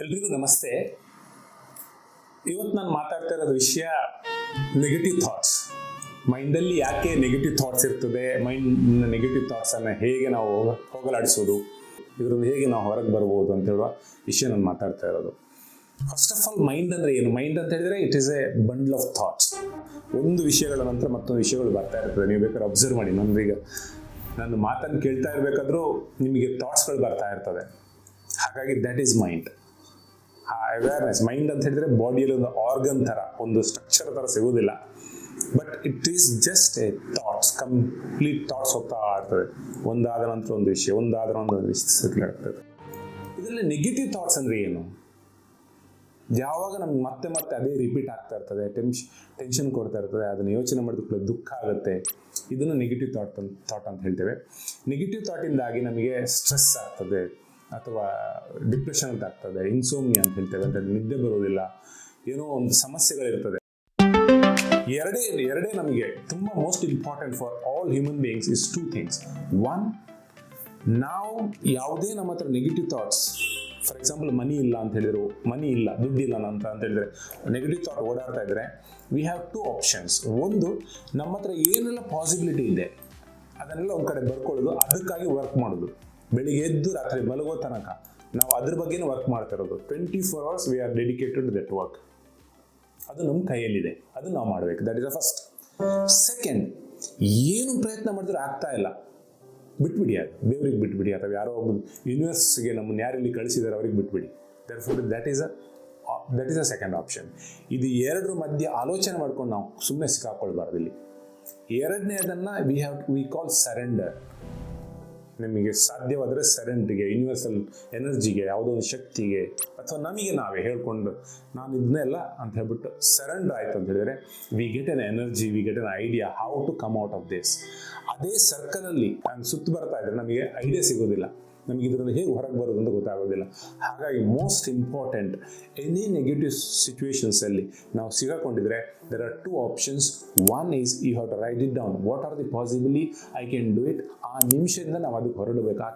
ಎಲ್ರಿಗೂ ನಮಸ್ತೆ. ಇವತ್ತು ನಾನು ಮಾತಾಡ್ತಾ ಇರೋದು ವಿಷಯ ನೆಗೆಟಿವ್ ಥಾಟ್ಸ್. ಮೈಂಡಲ್ಲಿ ಯಾಕೆ ನೆಗೆಟಿವ್ ಥಾಟ್ಸ್ ಇರ್ತದೆ, ಮೈಂಡ್ ನೆಗೆಟಿವ್ ಥಾಟ್ಸನ್ನು ಹೇಗೆ ನಾವು ಹೋಗಲಾಡಿಸೋದು, ಇದರಿಂದ ಹೇಗೆ ನಾವು ಹೊರಗೆ ಬರ್ಬೋದು ಅಂತ ಹೇಳುವ ವಿಷಯ ನಾನು ಮಾತಾಡ್ತಾ ಇರೋದು. ಫಸ್ಟ್ ಆಫ್ ಆಲ್, ಮೈಂಡ್ ಅಂದರೆ ಏನು? ಮೈಂಡ್ ಅಂತ ಹೇಳಿದ್ರೆ it is A bundle of thoughts. ಒಂದು ವಿಷಯಗಳ ನಂತರ ಮತ್ತೊಂದು ವಿಷಯಗಳು ಬರ್ತಾ ಇರ್ತದೆ. ನೀವು ಬೇಕಾದ್ರೆ ಅಬ್ಸರ್ವ್ ಮಾಡಿ. ನನ್ನ ಮಾತನ್ನು ಕೇಳ್ತಾ ಇರಬೇಕಾದ್ರೂ ನಿಮಗೆ ಥಾಟ್ಸ್ಗಳು ಬರ್ತಾ ಇರ್ತದೆ. ಹಾಗಾಗಿ ದಟ್ ಈಸ್ ಮೈಂಡ್. ಆ ಅವೇರ್ನೆಸ್, ಮೈಂಡ್ ಅಂತ ಹೇಳಿದ್ರೆ ಬಾಡಿಯಲ್ಲಿ ಒಂದು ಆರ್ಗನ್ ಥರ, ಒಂದು ಸ್ಟ್ರಕ್ಚರ್ ಥರ ಸಿಗೋದಿಲ್ಲ. But it is just A thoughts, complete thoughts ಹೋಗ್ತಾ ಇರ್ತದೆ. ಒಂದಾದ ನಂತರ ಒಂದು ವಿಷಯ, ಒಂದಾದ ನಂತರ ಒಂದು ವಿಷಯ ಸೆಟ್ಲ್ ಆಗ್ತದೆ. ಇದರಲ್ಲಿ ನೆಗೆಟಿವ್ ಥಾಟ್ಸ್ ಅಂದರೆ ಏನು? ಯಾವಾಗ ನಮ್ಗೆ ಮತ್ತೆ ಮತ್ತೆ ಅದೇ ರಿಪೀಟ್ ಆಗ್ತಾ ಇರ್ತದೆ, ಟೆನ್ಷನ್ ಕೊಡ್ತಾ ಇರ್ತದೆ, ಅದನ್ನು ಯೋಚನೆ ಮಾಡಿದ್ರೆ ದುಃಖ ಆಗುತ್ತೆ. ಇದನ್ನು ನೆಗೆಟಿವ್ ಥಾಟ್ ಅಂತ ಹೇಳ್ತೇವೆ. ನೆಗೆಟಿವ್ ಥಾಟಿಂದಾಗಿ ನಮಗೆ ಸ್ಟ್ರೆಸ್ ಆಗ್ತದೆ, ಅಥವಾ ಡಿಪ್ರೆಷನ್ ಅಂತ ಆಗ್ತದೆ, ಇನ್ಸೋಮ್ನಿಯಾ ಅಂತ ಹೇಳ್ತೇವೆ, ಅಂತ ನಿದ್ದೆ ಬರೋದಿಲ್ಲ, ಏನೋ ಒಂದು ಸಮಸ್ಯೆಗಳಿರ್ತದೆ. ಎರಡೇ ನಮಗೆ ತುಂಬ most important for all human beings is two things. One, ನಾವು ಯಾವುದೇ ನಮ್ಮ ಹತ್ರ ನೆಗೆಟಿವ್ ಥಾಟ್ಸ್, ಫಾರ್ ಎಕ್ಸಾಂಪಲ್ ಮನಿ ಇಲ್ಲ ಅಂತ ಹೇಳಿದ್ರು, ಮನಿ ಇಲ್ಲ, ದುಡ್ಡಿಲ್ಲ ಅಂತ ಹೇಳಿದ್ರೆ, ನೆಗೆಟಿವ್ ಥಾಟ್ ಓಡಾಡ್ತಾ ಇದ್ರೆ, ವಿ ಹ್ಯಾವ್ ಟೂ ಆಪ್ಷನ್ಸ್. ಒಂದು, ನಮ್ಮ ಹತ್ರ ಏನೆಲ್ಲ ಪಾಸಿಬಿಲಿಟಿ ಇದೆ ಅದನ್ನೆಲ್ಲ ಒಂದು ಕಡೆ ಬರ್ಕೊಳ್ಳೋದು, ಅದಕ್ಕಾಗಿ ವರ್ಕ್ ಮಾಡೋದು. ಬೆಳಿಗ್ಗೆ ಎದ್ದು ರಾತ್ರಿ ಮಲಗೋ ತನಕ ನಾವು ಅದ್ರ ಬಗ್ಗೆನೇ ವರ್ಕ್ ಮಾಡ್ತಾ ಇರೋದು. 24 hours we are dedicated that work. ಅದು ನಮ್ಮ ಕೈಯಲ್ಲಿದೆ, ಅದನ್ನು ನಾವು ಮಾಡಬೇಕು. That is the first. Second, ಏನು ಪ್ರಯತ್ನ ಮಾಡಿದ್ರೆ ಆಗ್ತಾ ಇಲ್ಲ, ಬಿಟ್ಬಿಡಿ. ಅದು ದೇವ್ರಿಗೆ ಬಿಟ್ಬಿಡಿ, ಅಥವಾ ಯಾರೋ ಒಬ್ಬ ಯೂನಿವರ್ಸ್ಗೆ ನಮ್ಮನ್ನು ಯಾರಲ್ಲಿ ಕಳಿಸಿದ್ದಾರೆ ಅವ್ರಿಗೆ ಬಿಟ್ಬಿಡಿ. That is a second option. ಇದು ಎರಡರ ಮಧ್ಯೆ ಆಲೋಚನೆ ಮಾಡ್ಕೊಂಡು ನಾವು ಸುಮ್ಮನೆ ಸಿಕ್ಕಾಕೊಳ್ಬಾರ್ದು. ಇಲ್ಲಿ ಎರಡನೇದನ್ನು ವಿ ಕಾಲ್ ಸರೆಂಡರ್. ನಿಮಗೆ ಸಾಧ್ಯವಾದರೆ ಸರೆಂಡ್ರಿಗೆ, ಯೂನಿವರ್ಸಲ್ ಎನರ್ಜಿಗೆ, ಯಾವುದೋ ಒಂದು ಶಕ್ತಿಗೆ, ಅಥವಾ ನಮಗೆ ನಾವೇ ಹೇಳ್ಕೊಂಡು ನಾನು ಇದನ್ನೆಲ್ಲ ಅಂತ ಹೇಳ್ಬಿಟ್ಟು ಸರೆಂಡರ್ ಆಯಿತು ಅಂತ ಹೇಳಿದರೆ, we get an energy, we get an idea how to come out of this. ಅದೇ ಸರ್ಕಲಲ್ಲಿ ನಾನು ಸುತ್ತು ಬರ್ತಾ ಇದ್ದರೆ ನಮಗೆ ಐಡಿಯಾ ಸಿಗೋದಿಲ್ಲ, ನಮಗೆ ಇದರಿಂದ ಹೇಗೆ ಹೊರಗೆ ಬರೋದು ಅಂತ ಗೊತ್ತಾಗೋದಿಲ್ಲ. ಹಾಗಾಗಿ ಮೋಸ್ಟ್ ಇಂಪಾರ್ಟೆಂಟ್, ಎನಿ ನೆಗೆಟಿವ್ ಸಿಚುವೇಶನ್ಸಲ್ಲಿ ನಾವು ಸಿಗಾಕೊಂಡಿದ್ರೆ, there are two options. One is you have to write it down, what are the possibly I can do it. ಆ ನಿಮಿಷದಿಂದ ನಾವು ಅದಕ್ಕೆ ಹೊರಡಬೇಕು.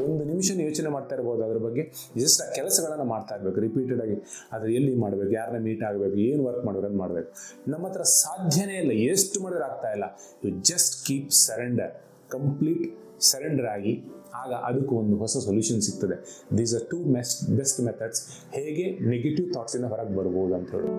ಒಂದು ನಿಮಿಷ ಯೋಚನೆ ಮಾಡ್ತಾ ಇರ್ಬೋದು ಅದ್ರ ಬಗ್ಗೆ, ಜಸ್ಟ್ ಆ ಕೆಲಸಗಳನ್ನು ಮಾಡ್ತಾ ಇರಬೇಕು ರಿಪೀಟೆಡ್ ಆಗಿ. ಅದು ಎಲ್ಲಿ ಮಾಡಬೇಕು, ಯಾರನ್ನ ಮೀಟ್ ಆಗಬೇಕು, ಏನು ವರ್ಕ್ ಮಾಡಬೇಕು ಅಂತ ಮಾಡಬೇಕು. ನಮ್ಮ ಹತ್ರ ಸಾಧ್ಯನೇ ಇಲ್ಲ, ಎಷ್ಟು ಮಾಡಿದ್ರೆ ಆಗ್ತಾ ಇಲ್ಲ. You just keep surrender, complete surrender ಆಗಿ, ಆಗ ಅದಕ್ಕೂ ಒಂದು ಹೊಸ ಸೊಲ್ಯೂಷನ್ ಸಿಗ್ತದೆ. These are two best methods ಹೇಗೆ ನೆಗೆಟಿವ್ ಥಾಟ್ಸಿಂದ ಹೊರಗೆ ಬರ್ಬೋದು ಅಂತ ಹೇಳಿ.